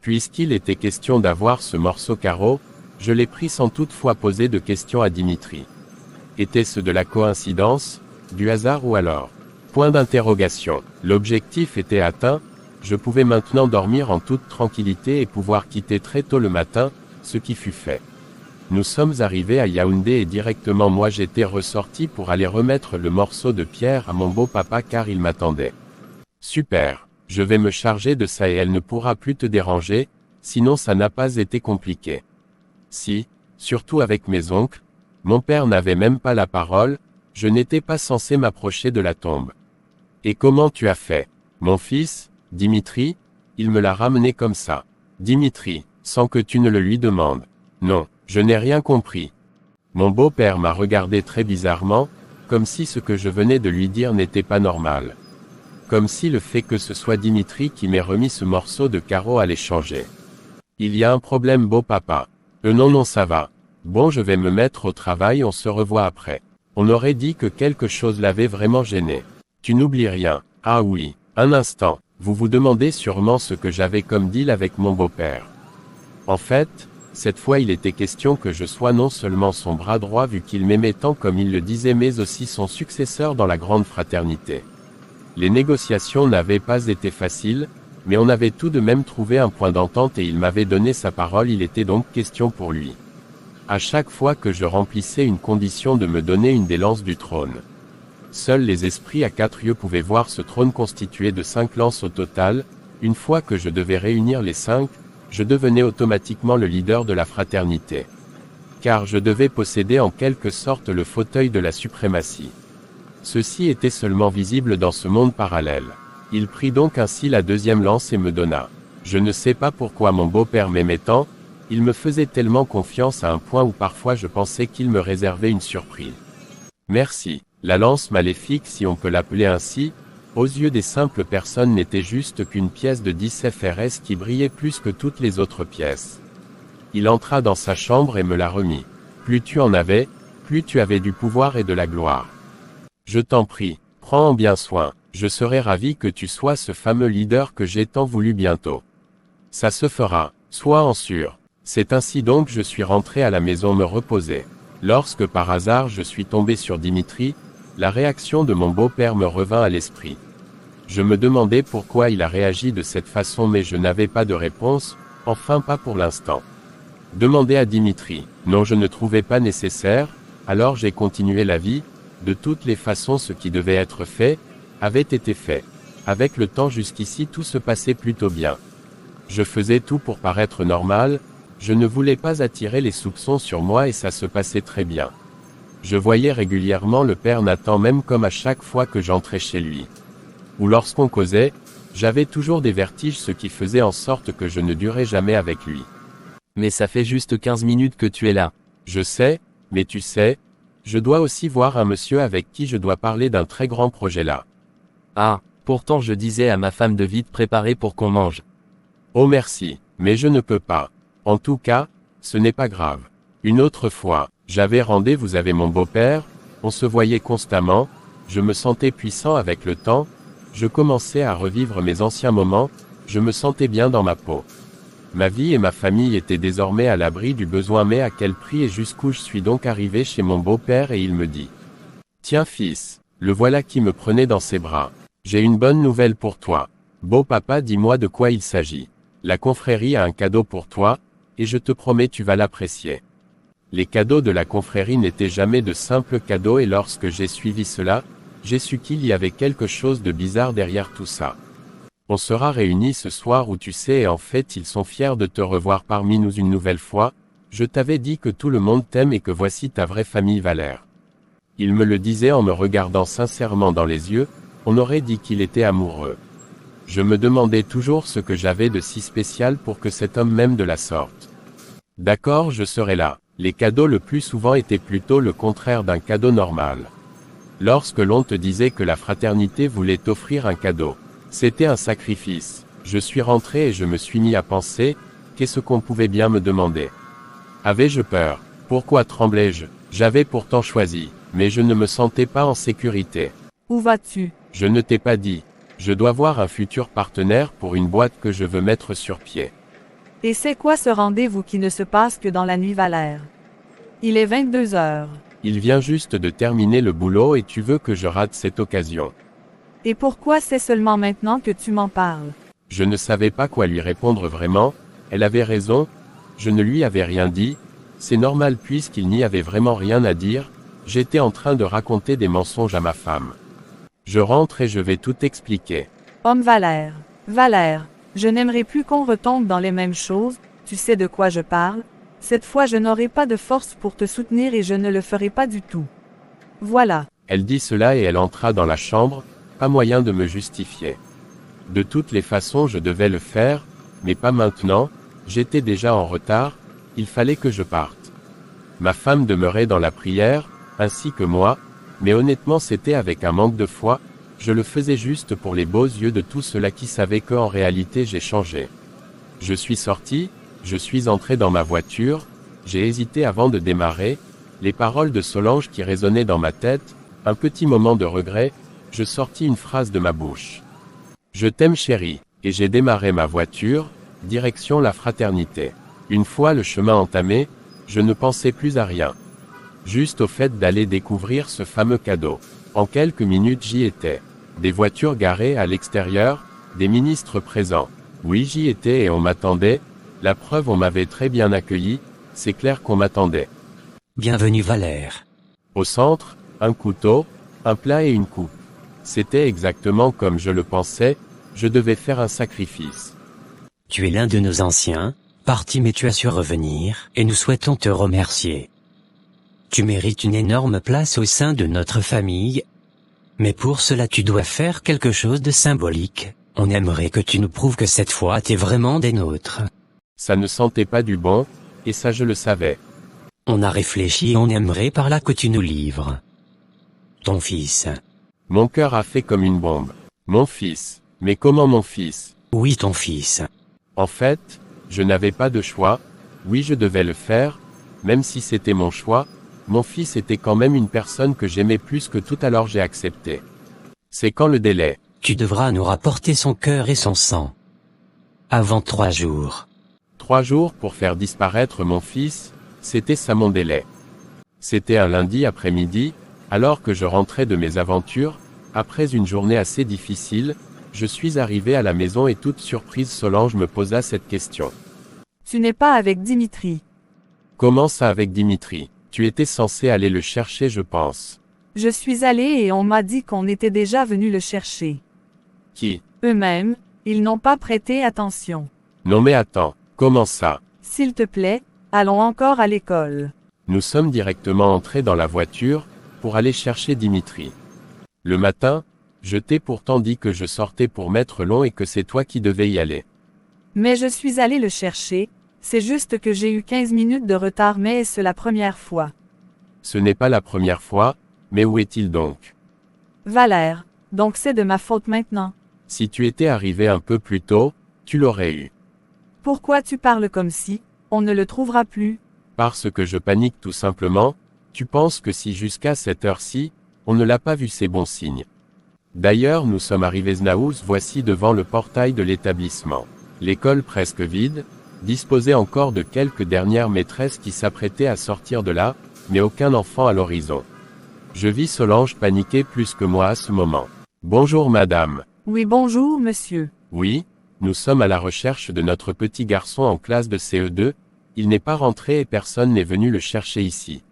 Puisqu'il était question d'avoir ce morceau carreau, je l'ai pris sans toutefois poser de questions à Dimitri. Était-ce de la coïncidence, du hasard ou alors? Point d'interrogation. L'objectif était atteint, je pouvais maintenant dormir en toute tranquillité et pouvoir quitter très tôt le matin, ce qui fut fait. Nous sommes arrivés à Yaoundé et directement moi j'étais ressorti pour aller remettre le morceau de pierre à mon beau-papa car il m'attendait. Super, je vais me charger de ça et elle ne pourra plus te déranger, sinon ça n'a pas été compliqué. Si, surtout avec mes oncles, mon père n'avait même pas la parole, je n'étais pas censé m'approcher de la tombe. Et comment tu as fait, mon fils, Dimitri? Il me l'a ramené comme ça. Dimitri, sans que tu ne le lui demandes. Non, je n'ai rien compris. Mon beau-père m'a regardé très bizarrement, comme si ce que je venais de lui dire n'était pas normal. Comme si le fait que ce soit Dimitri qui m'ait remis ce morceau de carreau allait changer. Il y a un problème beau-papa. Non ça va. Bon je vais me mettre au travail, on se revoit après. On aurait dit que quelque chose l'avait vraiment gêné. Tu n'oublies rien. Ah oui, un instant, vous vous demandez sûrement ce que j'avais comme deal avec mon beau-père. En fait, cette fois il était question que je sois non seulement son bras droit vu qu'il m'aimait tant comme il le disait mais aussi son successeur dans la grande fraternité. Les négociations n'avaient pas été faciles, mais on avait tout de même trouvé un point d'entente et il m'avait donné sa parole, il était donc question pour lui. À chaque fois que je remplissais une condition de me donner une des lances du trône. Seuls les esprits à 4 yeux pouvaient voir ce trône constitué de 5 lances au total, une fois que je devais réunir les 5, je devenais automatiquement le leader de la fraternité. Car je devais posséder en quelque sorte le fauteuil de la suprématie. Ceci était seulement visible dans ce monde parallèle. Il prit donc ainsi la deuxième lance et me donna. Je ne sais pas pourquoi mon beau-père m'aimait tant, il me faisait tellement confiance à un point où parfois je pensais qu'il me réservait une surprise. Merci. La lance maléfique si on peut l'appeler ainsi, aux yeux des simples personnes n'était juste qu'une pièce de 10 FRS qui brillait plus que toutes les autres pièces. Il entra dans sa chambre et me la remit. Plus tu en avais, plus tu avais du pouvoir et de la gloire. Je t'en prie, prends en bien soin, je serai ravi que tu sois ce fameux leader que j'ai tant voulu bientôt. Ça se fera, sois en sûr. C'est ainsi donc je suis rentré à la maison me reposer. Lorsque par hasard je suis tombé sur Dimitri, la réaction de mon beau-père me revint à l'esprit. Je me demandais pourquoi il a réagi de cette façon mais je n'avais pas de réponse, enfin pas pour l'instant. Demandez à Dimitri. Non je ne trouvais pas nécessaire, alors j'ai continué la vie, de toutes les façons ce qui devait être fait, avait été fait. Avec le temps jusqu'ici tout se passait plutôt bien. Je faisais tout pour paraître normal, je ne voulais pas attirer les soupçons sur moi et ça se passait très bien. Je voyais régulièrement le père Nathan même comme à chaque fois que j'entrais chez lui. Ou lorsqu'on causait, j'avais toujours des vertiges ce qui faisait en sorte que je ne durais jamais avec lui. Mais ça fait juste 15 minutes que tu es là. Je sais, mais tu sais, je dois aussi voir un monsieur avec qui je dois parler d'un très grand projet là. Ah, pourtant je disais à ma femme de vite préparer pour qu'on mange. Oh merci, mais je ne peux pas. En tout cas, ce n'est pas grave. Une autre fois, j'avais rendez-vous avec mon beau-père, on se voyait constamment, je me sentais puissant avec le temps, je commençais à revivre mes anciens moments, je me sentais bien dans ma peau. Ma vie et ma famille étaient désormais à l'abri du besoin mais à quel prix et jusqu'où je suis donc arrivé chez mon beau-père et il me dit. Tiens fils, le voilà qui me prenait dans ses bras. J'ai une bonne nouvelle pour toi. Beau papa dis-moi de quoi il s'agit. La confrérie a un cadeau pour toi, et je te promets tu vas l'apprécier. Les cadeaux de la confrérie n'étaient jamais de simples cadeaux et lorsque j'ai suivi cela, j'ai su qu'il y avait quelque chose de bizarre derrière tout ça. On sera réunis ce soir où tu sais et en fait ils sont fiers de te revoir parmi nous une nouvelle fois, je t'avais dit que tout le monde t'aime et que voici ta vraie famille Valère. Il me le disait en me regardant sincèrement dans les yeux, on aurait dit qu'il était amoureux. Je me demandais toujours ce que j'avais de si spécial pour que cet homme m'aime de la sorte. D'accord je serai là. Les cadeaux le plus souvent étaient plutôt le contraire d'un cadeau normal. Lorsque l'on te disait que la fraternité voulait t'offrir un cadeau, c'était un sacrifice. Je suis rentré et je me suis mis à penser, qu'est-ce qu'on pouvait bien me demander? Avais-je peur? Pourquoi tremblais-je? J'avais pourtant choisi, mais je ne me sentais pas en sécurité. Où vas-tu? Je ne t'ai pas dit. Je dois voir un futur partenaire pour une boîte que je veux mettre sur pied. Et c'est quoi ce rendez-vous qui ne se passe que dans la nuit, Valère? Il est 22 heures. Il vient juste de terminer le boulot et tu veux que je rate cette occasion. Et pourquoi c'est seulement maintenant que tu m'en parles? Je ne savais pas quoi lui répondre vraiment, elle avait raison, je ne lui avais rien dit, c'est normal puisqu'il n'y avait vraiment rien à dire, j'étais en train de raconter des mensonges à ma femme. Je rentre et je vais tout expliquer. Homme Valère. Valère, je n'aimerais plus qu'on retombe dans les mêmes choses, tu sais de quoi je parle? Cette fois je n'aurai pas de force pour te soutenir et je ne le ferai pas du tout. Voilà. Elle dit cela et elle entra dans la chambre, pas moyen de me justifier. De toutes les façons je devais le faire, mais pas maintenant, j'étais déjà en retard, il fallait que je parte. Ma femme demeurait dans la prière, ainsi que moi, mais honnêtement c'était avec un manque de foi, je le faisais juste pour les beaux yeux de tous ceux-là qui savaient que en réalité j'ai changé. Je suis sorti, je suis entré dans ma voiture, j'ai hésité avant de démarrer, les paroles de Solange qui résonnaient dans ma tête, un petit moment de regret, je sortis une phrase de ma bouche. Je t'aime chérie, et j'ai démarré ma voiture, direction la fraternité. Une fois le chemin entamé, je ne pensais plus à rien. Juste au fait d'aller découvrir ce fameux cadeau. En quelques minutes j'y étais. Des voitures garées à l'extérieur, des ministres présents. Oui j'y étais et on m'attendait, la preuve on m'avait très bien accueilli, c'est clair qu'on m'attendait. Bienvenue Valère. Au centre, un couteau, un plat et une coupe. C'était exactement comme je le pensais, je devais faire un sacrifice. Tu es l'un de nos anciens, parti mais tu as su revenir, et nous souhaitons te remercier. Tu mérites une énorme place au sein de notre famille. Mais pour cela tu dois faire quelque chose de symbolique, on aimerait que tu nous prouves que cette fois t'es vraiment des nôtres. Ça ne sentait pas du bon, et ça je le savais. On a réfléchi et on aimerait par là que tu nous livres ton fils. Mon cœur a fait comme une bombe. Mon fils. Mais comment mon fils? Oui ton fils. En fait, je n'avais pas de choix, oui je devais le faire, même si c'était mon choix, mon fils était quand même une personne que j'aimais plus que tout alors j'ai accepté. C'est quand le délai? Tu devras nous rapporter son cœur et son sang. Avant 3 jours. 3 jours pour faire disparaître mon fils, c'était ça mon délai. C'était un lundi après-midi, alors que je rentrais de mes aventures, après une journée assez difficile, je suis arrivé à la maison et toute surprise Solange me posa cette question. Tu n'es pas avec Dimitri. Comment ça avec Dimitri? Tu étais censé aller le chercher je pense. Je suis allé et on m'a dit qu'on était déjà venu le chercher. Qui? Eux-mêmes, ils n'ont pas prêté attention. Non mais attends, comment ça? S'il te plaît, allons encore à l'école. Nous sommes directement entrés dans la voiture, pour aller chercher Dimitri. Le matin, je t'ai pourtant dit que je sortais pour mettre long et que c'est toi qui devais y aller. Mais je suis allé le chercher, c'est juste que j'ai eu 15 minutes de retard mais est-ce la première fois? Ce n'est pas la première fois, mais où est-il donc? Valère, donc c'est de ma faute maintenant. Si tu étais arrivé un peu plus tôt, tu l'aurais eu. Pourquoi tu parles comme si, on ne le trouvera plus? Parce que je panique tout simplement, tu penses que si jusqu'à cette heure-ci, on ne l'a pas vu c'est bon signe. D'ailleurs nous sommes arrivés Znaous voici devant le portail de l'établissement. L'école presque vide, disposée encore de quelques dernières maîtresses qui s'apprêtaient à sortir de là, mais aucun enfant à l'horizon. Je vis Solange paniquer plus que moi à ce moment. Bonjour madame. Oui bonjour monsieur. Oui, nous sommes à la recherche de notre petit garçon en classe de CE2, il n'est pas rentré et personne n'est venu le chercher ici.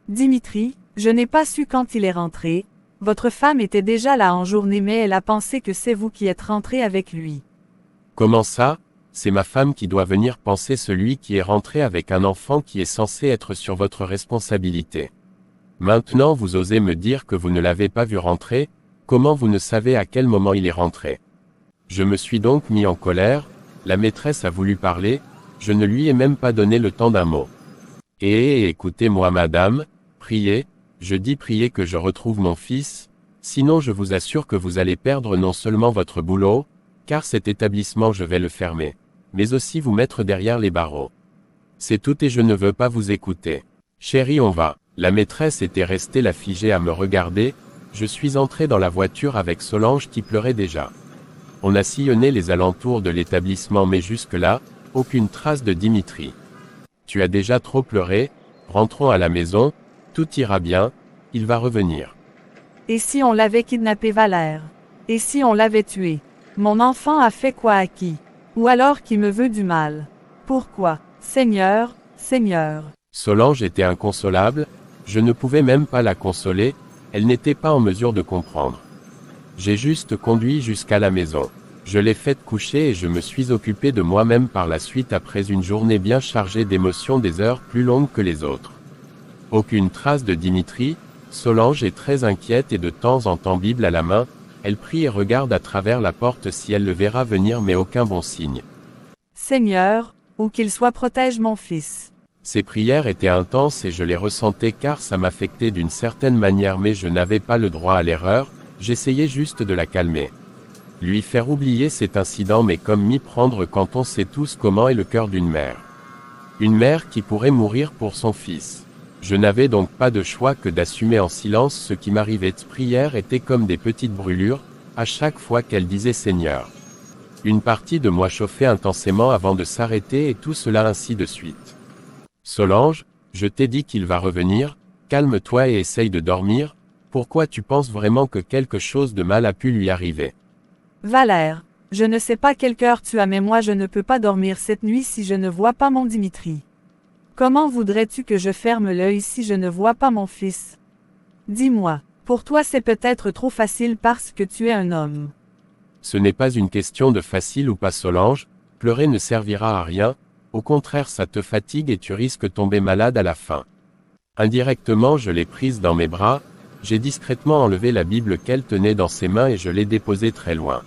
Dimitri, je n'ai pas su quand il est rentré, votre femme était déjà là en journée mais elle a pensé que c'est vous qui êtes rentré avec lui. Comment ça? C'est ma femme qui doit venir penser celui qui est rentré avec un enfant qui est censé être sur votre responsabilité. Maintenant vous osez me dire que vous ne l'avez pas vu rentrer, comment vous ne savez à quel moment il est rentré? Je me suis donc mis en colère, la maîtresse a voulu parler, je ne lui ai même pas donné le temps d'un mot. Écoutez-moi madame, priez, je dis priez que je retrouve mon fils, sinon je vous assure que vous allez perdre non seulement votre boulot, car cet établissement je vais le fermer, mais aussi vous mettre derrière les barreaux. C'est tout et je ne veux pas vous écouter. Chérie on va. La maîtresse était restée là figée à me regarder, je suis entré dans la voiture avec Solange qui pleurait déjà. On a sillonné les alentours de l'établissement mais jusque-là, Aucune trace de Dimitri. Tu as déjà trop pleuré, rentrons à la maison, tout ira bien, il va revenir. Et si on l'avait kidnappé Valère? Et si on l'avait tué? Mon enfant a fait quoi à qui? Ou alors qui me veut du mal? Pourquoi? Seigneur, Seigneur. Solange était inconsolable, je ne pouvais même pas la consoler, elle n'était pas en mesure de comprendre. J'ai juste conduit jusqu'à la maison. Je l'ai faite coucher et je me suis occupé de moi-même par la suite après une journée bien chargée d'émotions, des heures plus longues que les autres. Aucune trace de Dimitri. Solange est très inquiète et de temps en temps Bible à la main, elle prie et regarde à travers la porte si elle le verra venir, mais aucun bon signe. Seigneur, où qu'il soit, protège mon fils. Ses prières étaient intenses et je les ressentais car ça m'affectait d'une certaine manière, mais je n'avais pas le droit à l'erreur, j'essayais juste de la calmer. Lui faire oublier cet incident, mais comme m'y prendre quand on sait tous comment est le cœur d'une mère. Une mère qui pourrait mourir pour son fils. Je n'avais donc pas de choix que d'assumer en silence ce qui m'arrivait. Cette prière était comme des petites brûlures, à chaque fois qu'elle disait Seigneur. Une partie de moi chauffait intensément avant de s'arrêter et tout cela ainsi de suite. Solange, je t'ai dit qu'il va revenir, calme-toi et essaye de dormir, pourquoi tu penses vraiment que quelque chose de mal a pu lui arriver? Valère, je ne sais pas quel cœur tu as, mais moi je ne peux pas dormir cette nuit si je ne vois pas mon Dimitri. Comment voudrais-tu que je ferme l'œil si je ne vois pas mon fils? Dis-moi, pour toi c'est peut-être trop facile parce que tu es un homme. Ce n'est pas une question de facile ou pas, Solange, pleurer ne servira à rien, au contraire ça te fatigue et tu risques de tomber malade à la fin. Indirectement je l'ai prise dans mes bras, j'ai discrètement enlevé la Bible qu'elle tenait dans ses mains et je l'ai déposée très loin.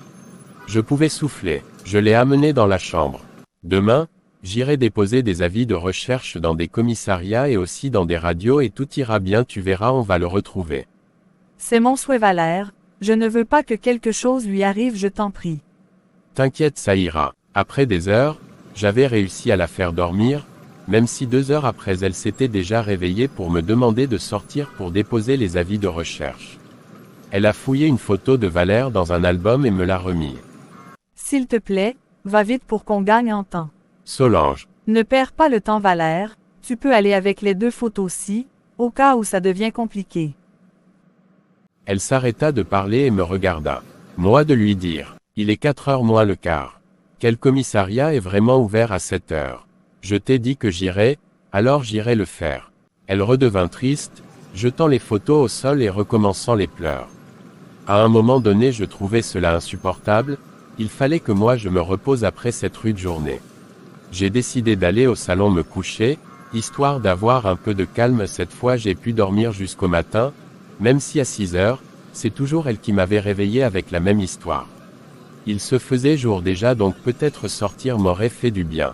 Je pouvais souffler, je l'ai amenée dans la chambre. Demain, j'irai déposer des avis de recherche dans des commissariats et aussi dans des radios et tout ira bien, tu verras, on va le retrouver. C'est mon souhait, Valère, je ne veux pas que quelque chose lui arrive, je t'en prie. T'inquiète, ça ira. Après des heures, j'avais réussi à la faire dormir, même si 2 heures après elle s'était déjà réveillée pour me demander de sortir pour déposer les avis de recherche. Elle a fouillé une photo de Valère dans un album et me l'a remis. S'il te plaît, va vite pour qu'on gagne en temps. Solange. Ne perds pas le temps, Valère, tu peux aller avec les 2 photos-ci, au cas où ça devient compliqué. Elle s'arrêta de parler et me regarda. Moi de lui dire, il est 4h moins le quart. Quel commissariat est vraiment ouvert à 7h? Je t'ai dit que j'irais, alors j'irai le faire. Elle redevint triste, jetant les photos au sol et recommençant les pleurs. À un moment donné je trouvais cela insupportable, il fallait que moi je me repose après cette rude journée. J'ai décidé d'aller au salon me coucher, histoire d'avoir un peu de calme. Cette fois j'ai pu dormir jusqu'au matin, même si à 6h, c'est toujours elle qui m'avait réveillé avec la même histoire. Il se faisait jour déjà, donc peut-être sortir m'aurait fait du bien.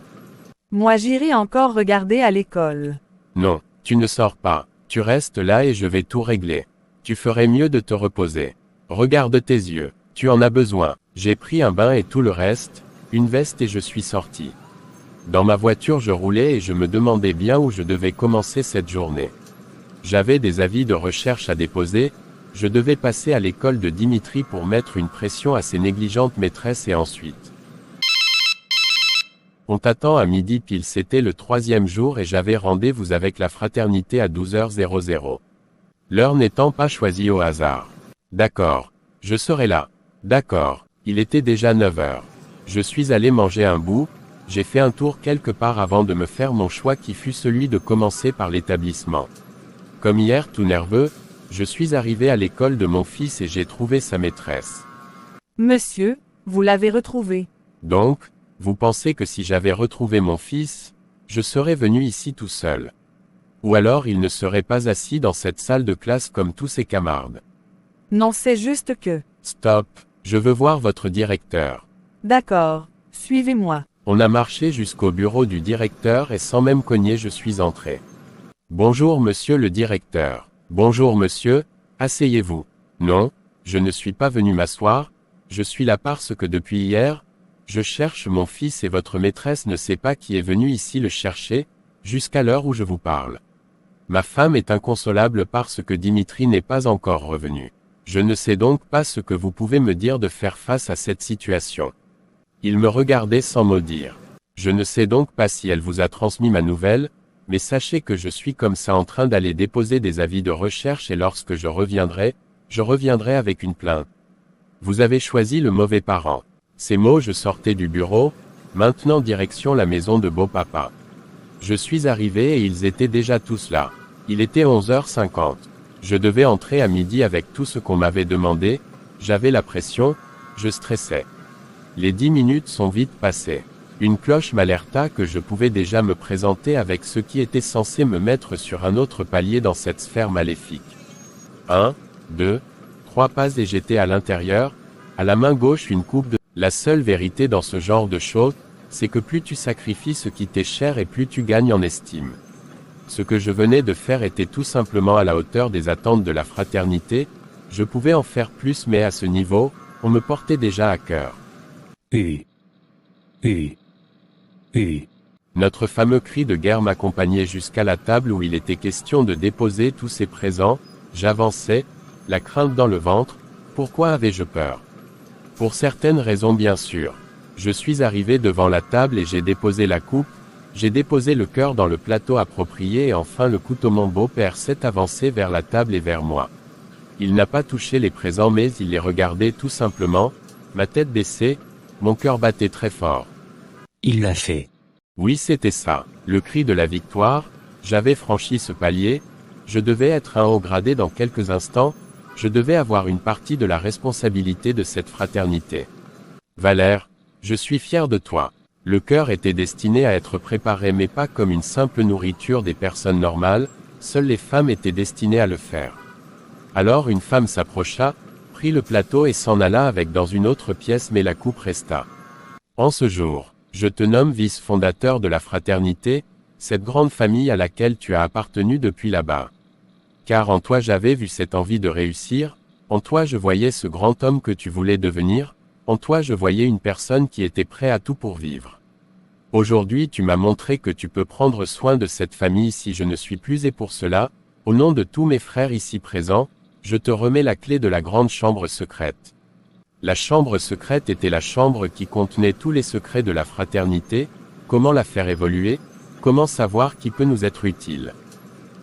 Moi j'irai encore regarder à l'école. Non, tu ne sors pas, tu restes là et je vais tout régler. Tu ferais mieux de te reposer. Regarde tes yeux, tu en as besoin. J'ai pris un bain et tout le reste, une veste et je suis sorti. Dans ma voiture je roulais et je me demandais bien où je devais commencer cette journée. J'avais des avis de recherche à déposer, je devais passer à l'école de Dimitri pour mettre une pression à ses négligentes maîtresses et ensuite. On t'attend à midi pile, c'était le 3e jour et j'avais rendez-vous avec la fraternité à 12h00. L'heure n'étant pas choisie au hasard. D'accord. Je serai là. D'accord. Il était déjà 9h. Je suis allé manger un bout, j'ai fait un tour quelque part avant de me faire mon choix qui fut celui de commencer par l'établissement. Comme hier, tout nerveux, je suis arrivé à l'école de mon fils et j'ai trouvé sa maîtresse. Monsieur, vous l'avez retrouvé. Donc, vous pensez que si j'avais retrouvé mon fils, je serais venu ici tout seul? Ou alors il ne serait pas assis dans cette salle de classe comme tous ses camarades? Non, c'est juste que... Stop, je veux voir votre directeur. D'accord, suivez-moi. On a marché jusqu'au bureau du directeur et sans même cogner je suis entré. Bonjour monsieur le directeur. Bonjour monsieur, asseyez-vous. Non, je ne suis pas venu m'asseoir, je suis là parce que depuis hier, je cherche mon fils et votre maîtresse ne sait pas qui est venu ici le chercher, jusqu'à l'heure où je vous parle. Ma femme est inconsolable parce que Dimitri n'est pas encore revenu. Je ne sais donc pas ce que vous pouvez me dire de faire face à cette situation. Il me regardait sans mot dire. Je ne sais donc pas si elle vous a transmis ma nouvelle, mais sachez que je suis comme ça en train d'aller déposer des avis de recherche et lorsque je reviendrai avec une plainte. Vous avez choisi le mauvais parent. Ces mots, je sortais du bureau, maintenant direction la maison de beau-papa. Je suis arrivé et ils étaient déjà tous là. Il était 11h50. Je devais entrer à midi avec tout ce qu'on m'avait demandé, j'avais la pression, je stressais. Les 10 minutes sont vite passées. Une cloche m'alerta que je pouvais déjà me présenter avec ce qui était censé me mettre sur un autre palier dans cette sphère maléfique. 1, 2, 3 pas et j'étais à l'intérieur, à la main gauche une coupe de... La seule vérité dans ce genre de choses, c'est que plus tu sacrifies ce qui t'est cher et plus tu gagnes en estime. Ce que je venais de faire était tout simplement à la hauteur des attentes de la fraternité, je pouvais en faire plus mais à ce niveau, on me portait déjà à cœur. Notre fameux cri de guerre m'accompagnait jusqu'à la table où il était question de déposer tous ces présents, j'avançais, la crainte dans le ventre, pourquoi avais-je peur? Pour certaines raisons bien sûr. Je suis arrivé devant la table et j'ai déposé la coupe, j'ai déposé le cœur dans le plateau approprié et enfin le couteau. Mon beau-père s'est avancé vers la table et vers moi. Il n'a pas touché les présents mais il les regardait tout simplement, ma tête baissée, mon cœur battait très fort. Il l'a fait. Oui, c'était ça, le cri de la victoire, j'avais franchi ce palier, je devais être un haut gradé dans quelques instants, je devais avoir une partie de la responsabilité de cette fraternité. Valère, je suis fier de toi. Le cœur était destiné à être préparé mais pas comme une simple nourriture des personnes normales, seules les femmes étaient destinées à le faire. Alors une femme s'approcha, prit le plateau et s'en alla avec dans une autre pièce mais la coupe resta. En ce jour, je te nomme vice-fondateur de la fraternité, cette grande famille à laquelle tu as appartenu depuis là-bas. Car en toi j'avais vu cette envie de réussir, en toi je voyais ce grand homme que tu voulais devenir, en toi je voyais une personne qui était prête à tout pour vivre. Aujourd'hui tu m'as montré que tu peux prendre soin de cette famille si je ne suis plus et pour cela, au nom de tous mes frères ici présents, je te remets la clé de la grande chambre secrète. La chambre secrète était la chambre qui contenait tous les secrets de la fraternité, comment la faire évoluer, comment savoir qui peut nous être utile.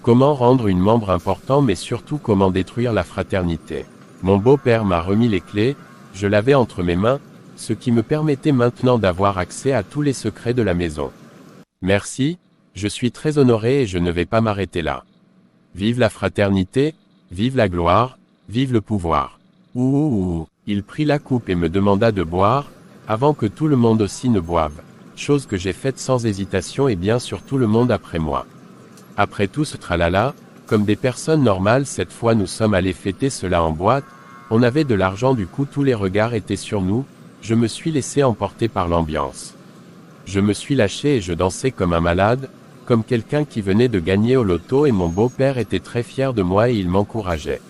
Comment rendre une membre important mais surtout comment détruire la fraternité. Mon beau-père m'a remis les clés, je l'avais entre mes mains, ce qui me permettait maintenant d'avoir accès à tous les secrets de la maison. Merci, je suis très honoré et je ne vais pas m'arrêter là. Vive la fraternité, vive la gloire, vive le pouvoir. Ouh. Il prit la coupe et me demanda de boire, avant que tout le monde aussi ne boive, chose que j'ai faite sans hésitation et bien sûr tout le monde après moi. Après tout ce tralala, comme des personnes normales cette fois nous sommes allés fêter cela en boîte, on avait de l'argent du coup tous les regards étaient sur nous, je me suis laissé emporter par l'ambiance. Je me suis lâché et je dansais comme un malade, comme quelqu'un qui venait de gagner au loto et mon beau-père était très fier de moi et il m'encourageait.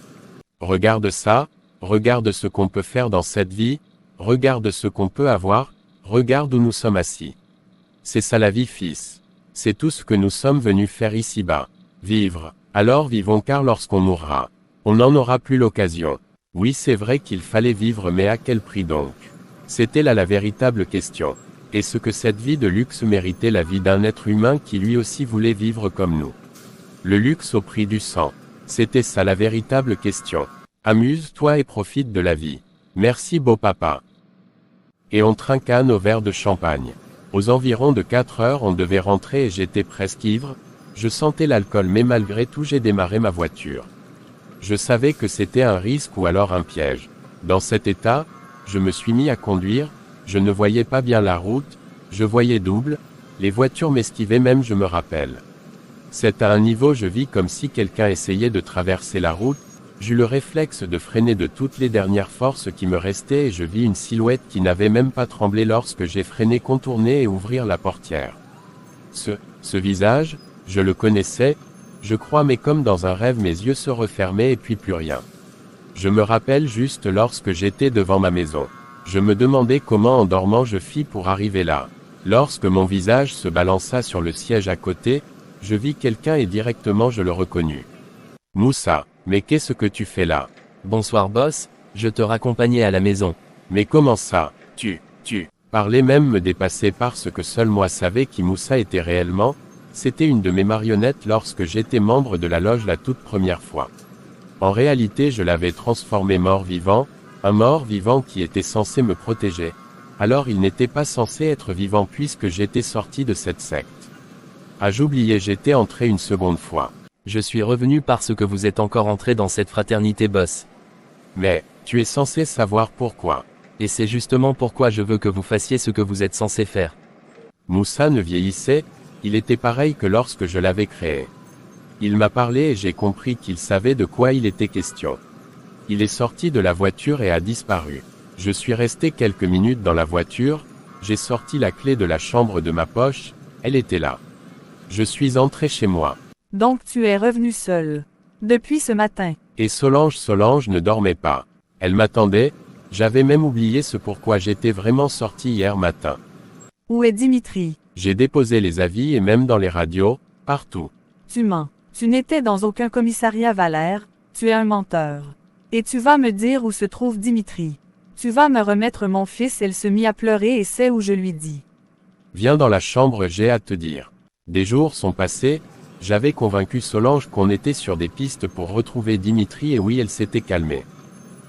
Regarde ça. Regarde ce qu'on peut faire dans cette vie, regarde ce qu'on peut avoir, regarde où nous sommes assis. C'est ça la vie fils. C'est tout ce que nous sommes venus faire ici-bas. Vivre. Alors vivons car lorsqu'on mourra, on n'en aura plus l'occasion. Oui c'est vrai qu'il fallait vivre mais à quel prix donc? C'était là la véritable question. Est-ce que cette vie de luxe méritait la vie d'un être humain qui lui aussi voulait vivre comme nous? Le luxe au prix du sang. C'était ça la véritable question. Amuse-toi et profite de la vie. Merci beau papa. Et on trinqua nos verres de champagne. Aux environs de 4 heures on devait rentrer et j'étais presque ivre, je sentais l'alcool mais malgré tout j'ai démarré ma voiture. Je savais que c'était un risque ou alors un piège. Dans cet état, je me suis mis à conduire, je ne voyais pas bien la route, je voyais double, les voitures m'esquivaient même je me rappelle. C'est à un niveau je vis comme si quelqu'un essayait de traverser la route, j'eus le réflexe de freiner de toutes les dernières forces qui me restaient et je vis une silhouette qui n'avait même pas tremblé lorsque j'ai freiné contourner et ouvrir la portière. Ce visage, je le connaissais, je crois mais comme dans un rêve mes yeux se refermaient et puis plus rien. Je me rappelle juste lorsque j'étais devant ma maison. Je me demandais comment en dormant je fis pour arriver là. Lorsque mon visage se balança sur le siège à côté, je vis quelqu'un et directement je le reconnus. Moussa. Mais qu'est-ce que tu fais là? Bonsoir boss, je te raccompagnais à la maison. Mais comment ça? Parler même me dépassait parce que seul moi savais qui Moussa était réellement, c'était une de mes marionnettes lorsque j'étais membre de la loge la toute première fois. En réalité je l'avais transformé mort-vivant, un mort-vivant qui était censé me protéger. Alors il n'était pas censé être vivant puisque j'étais sorti de cette secte. Ah j'oubliais, j'étais entré une seconde fois. Je suis revenu parce que vous êtes encore entré dans cette fraternité boss. Mais, tu es censé savoir pourquoi. Et c'est justement pourquoi je veux que vous fassiez ce que vous êtes censé faire. Moussa ne vieillissait, il était pareil que lorsque je l'avais créé. Il m'a parlé et j'ai compris qu'il savait de quoi il était question. Il est sorti de la voiture et a disparu. Je suis resté quelques minutes dans la voiture, j'ai sorti la clé de la chambre de ma poche, elle était là. Je suis entré chez moi. Donc tu es revenu seul. Depuis ce matin. Et Solange ne dormait pas. Elle m'attendait, j'avais même oublié ce pourquoi j'étais vraiment sorti hier matin. Où est Dimitri? J'ai déposé les avis et même dans les radios, partout. Tu mens. Tu n'étais dans aucun commissariat Valère, tu es un menteur. Et tu vas me dire où se trouve Dimitri. Tu vas me remettre mon fils. Elle se mit à pleurer et c'est où je lui dis. Viens dans la chambre, j'ai à te dire. Des jours sont passés, j'avais convaincu Solange qu'on était sur des pistes pour retrouver Dimitri et oui, elle s'était calmée.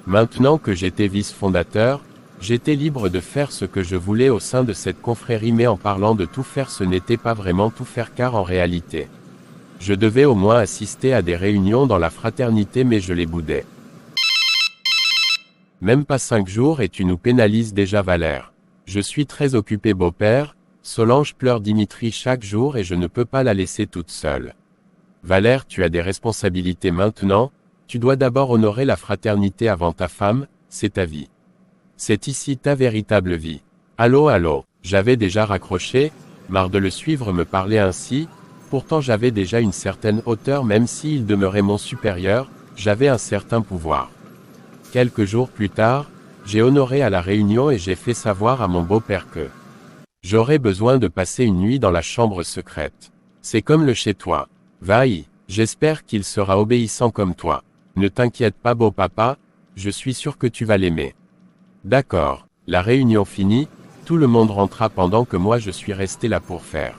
Maintenant que j'étais vice-fondateur, j'étais libre de faire ce que je voulais au sein de cette confrérie, mais en parlant de tout faire, ce n'était pas vraiment tout faire car en réalité, je devais au moins assister à des réunions dans la fraternité, mais je les boudais. Même pas 5 jours et tu nous pénalises déjà, Valère. Je suis très occupé, beau-père. Solange pleure Dimitri chaque jour et je ne peux pas la laisser toute seule. Valère, tu as des responsabilités maintenant, tu dois d'abord honorer la fraternité avant ta femme, c'est ta vie. C'est ici ta véritable vie. Allô, j'avais déjà raccroché, marre de le suivre me parler ainsi, pourtant j'avais déjà une certaine hauteur même s'il demeurait mon supérieur, j'avais un certain pouvoir. Quelques jours plus tard, j'ai honoré à la réunion et j'ai fait savoir à mon beau-père que j'aurais besoin de passer une nuit dans la chambre secrète. C'est comme le chez toi. Va-y, j'espère qu'il sera obéissant comme toi. Ne t'inquiète pas, beau papa, je suis sûr que tu vas l'aimer. D'accord, la réunion finie, tout le monde rentra pendant que moi je suis resté là pour faire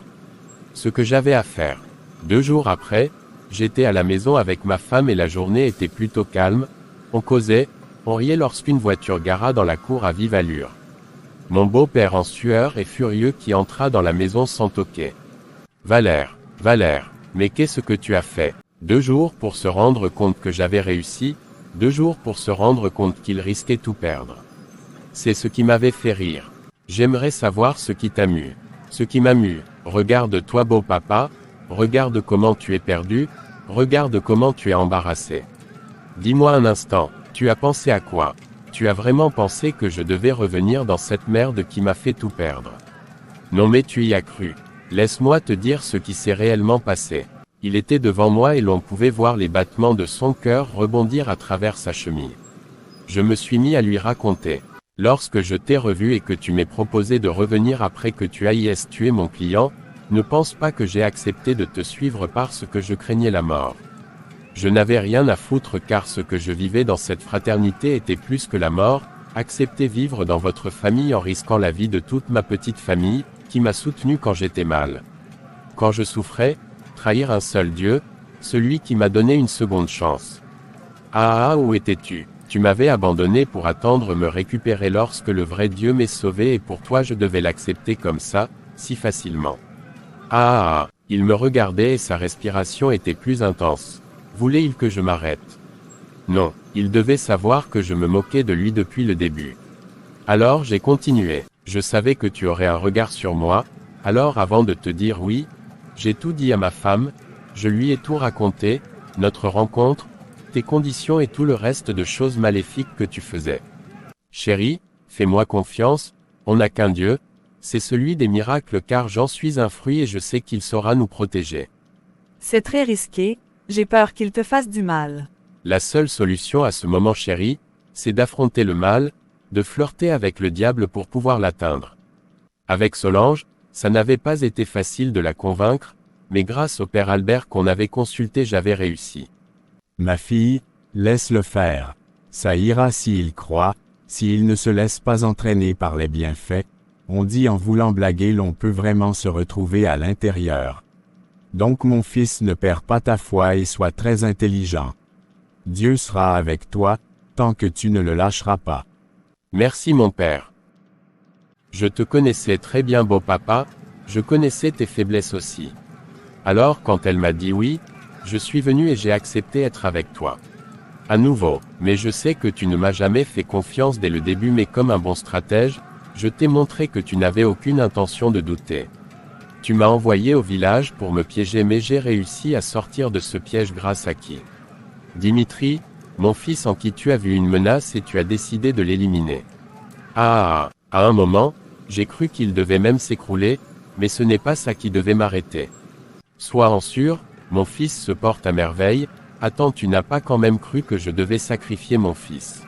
ce que j'avais à faire. 2 jours après, j'étais à la maison avec ma femme et la journée était plutôt calme, on causait, on riait lorsqu'une voiture gara dans la cour à vive allure. Mon beau-père en sueur et furieux qui entra dans la maison sans toquer. Valère, mais qu'est-ce que tu as fait? 2 jours pour se rendre compte que j'avais réussi, 2 jours pour se rendre compte qu'il risquait tout perdre. C'est ce qui m'avait fait rire. J'aimerais savoir ce qui t'a mu. Ce qui m'a mu. Regarde-toi, beau papa, regarde comment tu es perdu, regarde comment tu es embarrassé. Dis-moi un instant, tu as pensé à quoi? Tu as vraiment pensé que je devais revenir dans cette merde qui m'a fait tout perdre? Non mais tu y as cru. Laisse-moi te dire ce qui s'est réellement passé. Il était devant moi et l'on pouvait voir les battements de son cœur rebondir à travers sa chemise. Je me suis mis à lui raconter. Lorsque je t'ai revu et que tu m'as proposé de revenir après que tu ailles tuer mon client, ne pense pas que j'ai accepté de te suivre parce que je craignais la mort. Je n'avais rien à foutre car ce que je vivais dans cette fraternité était plus que la mort, accepter vivre dans votre famille en risquant la vie de toute ma petite famille, qui m'a soutenu quand j'étais mal. Quand je souffrais, trahir un seul Dieu, celui qui m'a donné une seconde chance. Ah, où étais-tu? Tu m'avais abandonné pour attendre me récupérer lorsque le vrai Dieu m'est sauvé et pour toi je devais l'accepter comme ça, si facilement. Ah, il me regardait et sa respiration était plus intense. Voulait-il que je m'arrête? Non, il devait savoir que je me moquais de lui depuis le début. Alors j'ai continué. Je savais que tu aurais un regard sur moi, alors avant de te dire oui, j'ai tout dit à ma femme, je lui ai tout raconté, notre rencontre, tes conditions et tout le reste de choses maléfiques que tu faisais. Chérie, fais-moi confiance, on n'a qu'un Dieu, c'est celui des miracles car j'en suis un fruit et je sais qu'il saura nous protéger. C'est très risqué, j'ai peur qu'il te fasse du mal. La seule solution à ce moment, chérie, c'est d'affronter le mal, de flirter avec le diable pour pouvoir l'atteindre. Avec Solange, ça n'avait pas été facile de la convaincre, mais grâce au père Albert qu'on avait consulté j'avais réussi. Ma fille, laisse-le faire. Ça ira s'il croit, s'il ne se laisse pas entraîner par les bienfaits. On dit en voulant blaguer l'on peut vraiment se retrouver à l'intérieur. Donc mon fils, ne perds pas ta foi et sois très intelligent. Dieu sera avec toi, tant que tu ne le lâcheras pas. Merci mon père. Je te connaissais très bien beau papa, je connaissais tes faiblesses aussi. Alors quand elle m'a dit oui, je suis venu et j'ai accepté être avec toi. À nouveau, mais je sais que tu ne m'as jamais fait confiance dès le début, mais comme un bon stratège, je t'ai montré que tu n'avais aucune intention de douter. Tu m'as envoyé au village pour me piéger, mais j'ai réussi à sortir de ce piège grâce à qui? Dimitri, mon fils en qui tu as vu une menace et tu as décidé de l'éliminer. À un moment, j'ai cru qu'il devait même s'écrouler, mais ce n'est pas ça qui devait m'arrêter. Sois en sûr, mon fils se porte à merveille. Attends, tu n'as pas quand même cru que je devais sacrifier mon fils?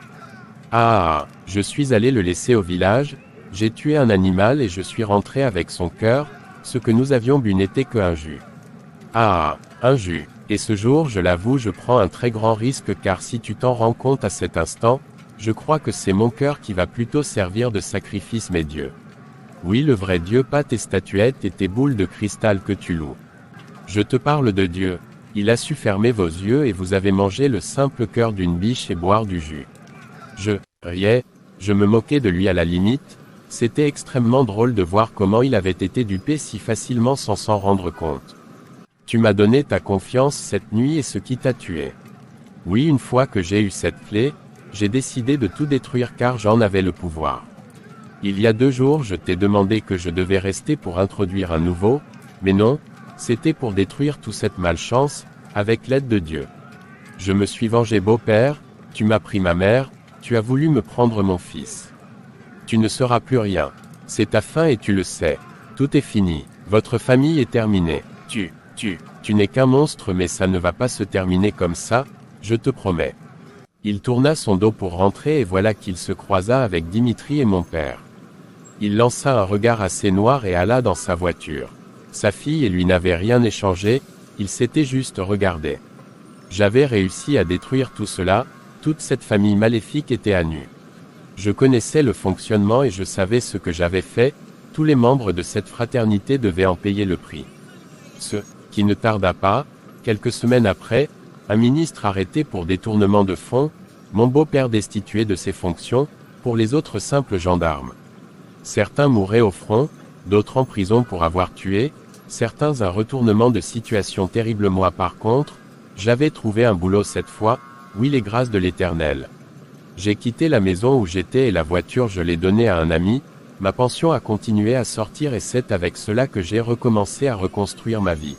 Je suis allé le laisser au village, j'ai tué un animal et je suis rentré avec son cœur, ce que nous avions bu n'était qu'un jus. Un jus. Et ce jour, je l'avoue, je prends un très grand risque, car si tu t'en rends compte à cet instant, je crois que c'est mon cœur qui va plutôt servir de sacrifice, mes dieux. Oui, le vrai Dieu, pas tes statuettes et tes boules de cristal que tu loues. Je te parle de Dieu. Il a su fermer vos yeux et vous avez mangé le simple cœur d'une biche et boire du jus. Je riais, je me moquais de lui à la limite, c'était extrêmement drôle de voir comment il avait été dupé si facilement sans s'en rendre compte. Tu m'as donné ta confiance cette nuit et ce qui t'a tué. Oui, une fois que j'ai eu cette clé, j'ai décidé de tout détruire car j'en avais le pouvoir. Il y a 2 jours, je t'ai demandé que je devais rester pour introduire un nouveau, mais non, c'était pour détruire toute cette malchance, avec l'aide de Dieu. Je me suis vengé, beau-père, tu m'as pris ma mère, tu as voulu me prendre mon fils. Tu ne seras plus rien. C'est ta fin et tu le sais. Tout est fini. Votre famille est terminée. Tu n'es qu'un monstre, mais ça ne va pas se terminer comme ça, je te promets. Il tourna son dos pour rentrer et voilà qu'il se croisa avec Dimitri et mon père. Il lança un regard assez noir et alla dans sa voiture. Sa fille et lui n'avaient rien échangé, ils s'étaient juste regardés. J'avais réussi à détruire tout cela, toute cette famille maléfique était à nu. Je connaissais le fonctionnement et je savais ce que j'avais fait, tous les membres de cette fraternité devaient en payer le prix. Ce qui ne tarda pas, quelques semaines après, un ministre arrêté pour détournement de fonds, mon beau-père destitué de ses fonctions, pour les autres simples gendarmes. Certains mouraient au front, d'autres en prison pour avoir tué, certains un retournement de situation terrible. Moi par contre, j'avais trouvé un boulot cette fois, oui, les grâces de l'Éternel. J'ai quitté la maison où j'étais et la voiture je l'ai donnée à un ami, ma pension a continué à sortir et c'est avec cela que j'ai recommencé à reconstruire ma vie.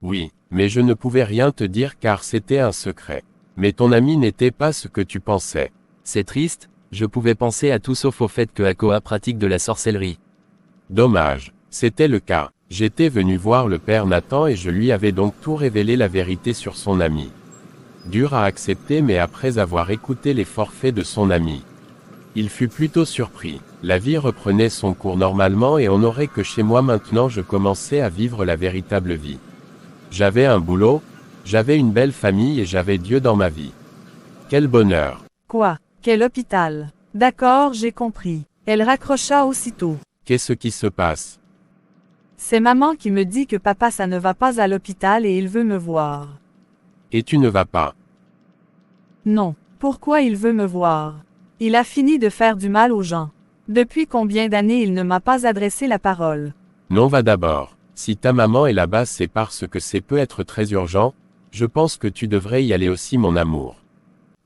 Oui, mais je ne pouvais rien te dire car c'était un secret. Mais ton ami n'était pas ce que tu pensais. C'est triste, je pouvais penser à tout sauf au fait que Akoa pratique de la sorcellerie. Dommage, c'était le cas. J'étais venu voir le père Nathan et je lui avais donc tout révélé, la vérité sur son ami. Dur à accepter, mais après avoir écouté les forfaits de son ami, il fut plutôt surpris. La vie reprenait son cours normalement et on n'aurait que chez moi maintenant je commençais à vivre la véritable vie. J'avais un boulot, j'avais une belle famille et j'avais Dieu dans ma vie. Quel bonheur! Quoi? Quel hôpital? D'accord, j'ai compris. Elle raccrocha aussitôt. Qu'est-ce qui se passe? C'est maman qui me dit que papa ça ne va pas à l'hôpital et il veut me voir. Et tu ne vas pas? Non. Pourquoi il veut me voir? Il a fini de faire du mal aux gens. Depuis combien d'années il ne m'a pas adressé la parole? Non, va d'abord. Si ta maman est là-bas, c'est parce que c'est peut être très urgent, je pense que tu devrais y aller aussi, mon amour.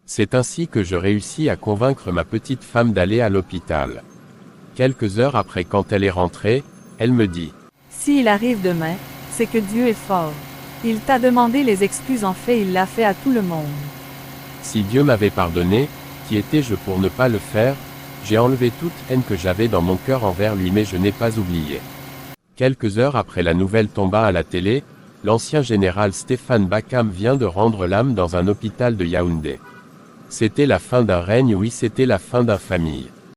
C'est ainsi que je réussis à convaincre ma petite femme d'aller à l'hôpital. Quelques heures après, quand elle est rentrée, elle me dit: S'il arrive demain, c'est que Dieu est fort. Il t'a demandé les excuses, en fait il l'a fait à tout le monde. Si Dieu m'avait pardonné, qui étais-je pour ne pas le faire? J'ai enlevé toute haine que j'avais dans mon cœur envers lui, mais je n'ai pas oublié. Quelques heures après, la nouvelle tomba à la télé, l'ancien général Stéphane Bakam vient de rendre l'âme dans un hôpital de Yaoundé. C'était la fin d'un règne, oui, c'était la fin d'une famille.